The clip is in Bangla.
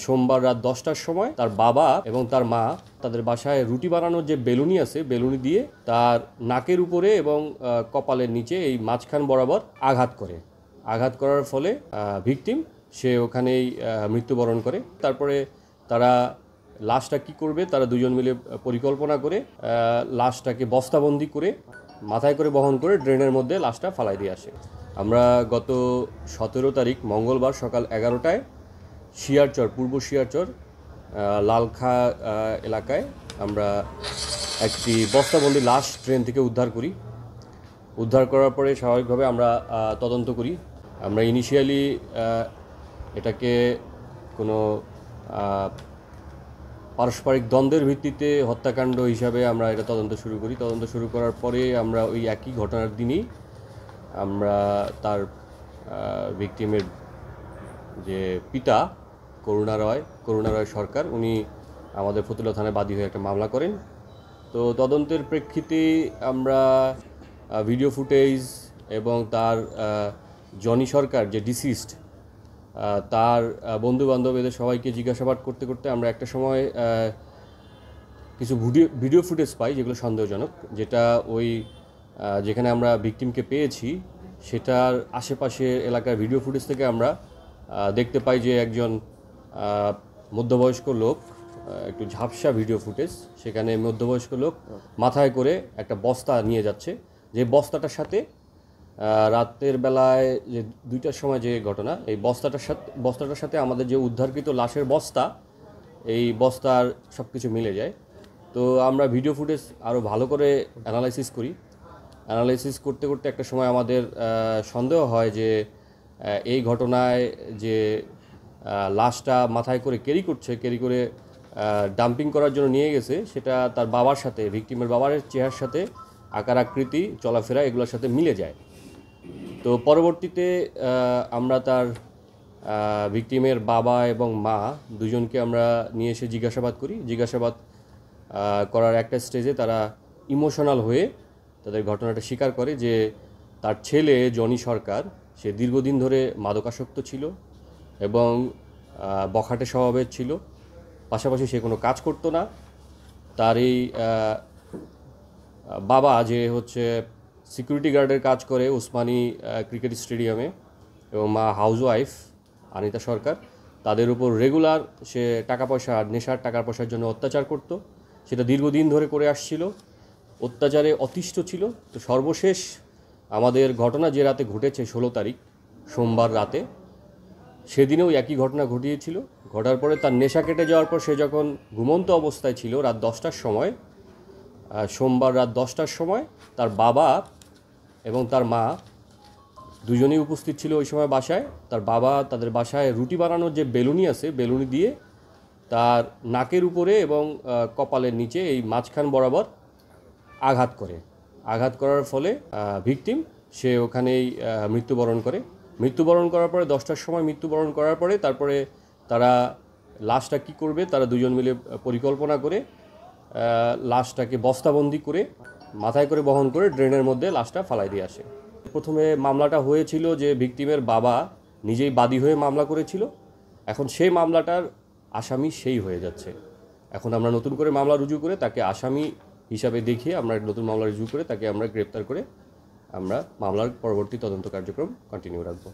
সোমবার রাত 10টার সময় তার বাবা এবং তার মা তাদের বাসায় রুটি বানানোর যে বেলুনি আছে বেলুনি দিয়ে তার নাকের উপরে এবং কপালের নিচে এই মাঝখান বরাবর আঘাত করার ফলে ভিকটিম সে ওখানেই মৃত্যুবরণ করে। তারপরে তারা লাশটা কি করবে তারা দুজন মিলে পরিকল্পনা করে লাশটাকে বস্তাবন্দি করে মাথায় করে বহন করে ড্রেনের মধ্যে লাশটা ফালাই দিয়ে আসে। আমরা গত 17 তারিখ মঙ্গলবার সকাল 11টায় শিয়ারচর পূর্ব শিয়ারচর লালখা এলাকায় আমরা একটি বস্তাবন্দি লাশ ট্রেন থেকে উদ্ধার করার পরে স্বাভাবিকভাবে আমরা তদন্ত করি। আমরা ইনিশিয়ালি এটাকে কোনো পারস্পরিক দ্বন্দ্বের ভিত্তিতে হত্যাকাণ্ড হিসাবে আমরা এটা তদন্ত শুরু করার পরে আমরা ওই একই ঘটনার দিনই আমরা তার ভিকটিমের যে পিতা করুণা রয় সরকার উনি আমাদের ফতুল্লা থানায় বাদী হয়ে একটা মামলা করেন। তো তদন্তের প্রেক্ষিতে আমরা ভিডিও ফুটেজ এবং তার জনি সরকার যে ডিসিস্ট তার বন্ধুবান্ধব এদের সবাইকে জিজ্ঞাসাবাদ করতে করতে আমরা একটা সময় কিছু ভিডিও ফুটেজ পাই যেগুলো সন্দেহজনক, যেটা ওই যেখানে আমরা ভিকটিমকে পেয়েছি সেটার আশেপাশে এলাকার ভিডিও ফুটেজ থেকে আমরা দেখতে পাই যে একজন মধ্যবয়স্ক লোক, একটু ঝাপসা ভিডিও ফুটেজ, সেখানে মধ্যবয়স্ক লোক মাথায় করে একটা বস্তা নিয়ে যাচ্ছে, যে বস্তাটার সাথে রাতের বেলায় যে 2টার সময় যে ঘটনা, এই বস্তাটার সাথে আমাদের যে উদ্ধারকৃত লাশের বস্তা, এই বস্তার সব কিছু মিলে যায়। তো আমরা ভিডিও ফুটেজ আরও ভালো করে অ্যানালাইসিস করতে করতে একটা সময় আমাদের সন্দেহ হয় যে এই ঘটনায় যে লাশটা মাথায় করে ক্যারি করে ডাম্পিং করার জন্য নিয়ে গেছে সেটা তার বাবার সাথে, ভিকটিমের বাবার চেহারার সাথে আকার আকৃতি চলাফেরা এগুলোর সাথে মিলে যায়। তো পরবর্তীতে আমরা তার ভিকটিমের বাবা এবং মা দুজনকে আমরা নিয়ে এসে জিজ্ঞাসাবাদ করার একটা স্টেজে তারা ইমোশনাল হয়ে তাদের ঘটনাটা স্বীকার করে যে তার ছেলে জনি সরকার সে দীর্ঘদিন ধরে মাদকাসক্ত ছিল এবং বখাটে স্বভাবের ছিল, পাশাপাশি সে কোনো কাজ করতো না। তার এই বাবা যে হচ্ছে সিকিউরিটি গার্ডের কাজ করে উসমানী ক্রিকেট স্টেডিয়ামে, এবং মা হাউসওয়াইফ আনিতা সরকার, তাদের উপর রেগুলার সে নেশার টাকা পয়সার জন্য অত্যাচার করত, সেটা দীর্ঘদিন ধরে করে আসছিল, অত্যাচারে অতিষ্ঠ ছিল। তো সর্বশেষ আমাদের ঘটনা যে রাতে ঘটেছে 16 তারিখ সোমবার রাতে, সেদিনেও একই ঘটনা ঘটার পরে তার নেশা কেটে যাওয়ার পর সে যখন ঘুমন্ত অবস্থায় ছিল রাত 10টার সময়, সোমবার রাত 10টার সময় তার বাবা এবং তার মা দুজনেই উপস্থিত ছিল ওই সময় বাসায়। তার বাবা তাদের বাসায় রুটি বানানোর যে বেলুনি আছে বেলুনি দিয়ে তার নাকের উপরে এবং কপালের নিচে এই মাঝখান বরাবর আঘাত করার ফলে ভিকটিম সে ওখানেই মৃত্যুবরণ করার পরে 10টার সময় মৃত্যুবরণ করার পরে তারপরে তারা লাশটা কি করবে তারা দুজন মিলে পরিকল্পনা করে লাশটাকে বস্তাবন্দি করে মাথায় করে বহন করে ড্রেনের মধ্যে লাশটা ফালাই দিয়ে আসে। প্রথমে মামলাটা হয়েছিল যে ভিকটিমের বাবা নিজেই বাদী হয়ে মামলা করেছিল, এখন সেই মামলাটার আসামি সেই হয়ে যাচ্ছে। এখন আমরা নতুন করে মামলা রুজু করে তাকে আসামি হিসাবে দেখিয়ে আমরা নতুন মামলা রুজু করে তাকে আমরা গ্রেপ্তার করে আমরা মামলার পরবর্তী তদন্ত কার্যক্রম কন্টিনিউ রাখবো।